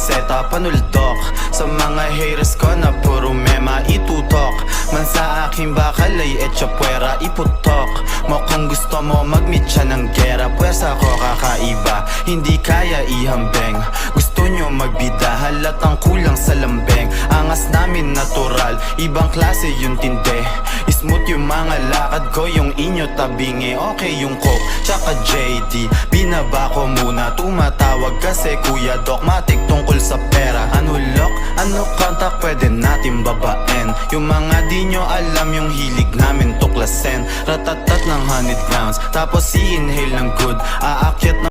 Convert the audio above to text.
reseta, panuldok sa mga haters ko na puro mema itutok. Man sa aking bakal ay etcha puwera iputok mo. Kung gusto mo mag-meet siya ng gera, pwersa ko kakaiba, hindi kaya ihambeng. Gusto nyo magbida, halatang kulang sa lambeng. Angas namin natural, ibang klase yung tinde. Smooth yung mga lakad ko, yung inyo tabingi. Okay yung coke, tsaka JD, binaba ko muna. Tumatawag kasi Kuya Dogmatic tungkol sa pera. Ano lock, ano contact, pwede natin babaen. Yung mga di nyo alam, yung hilig namin tuklasin. Ratatat ng 100 rounds, tapos i-inhale ng good. Aakyat na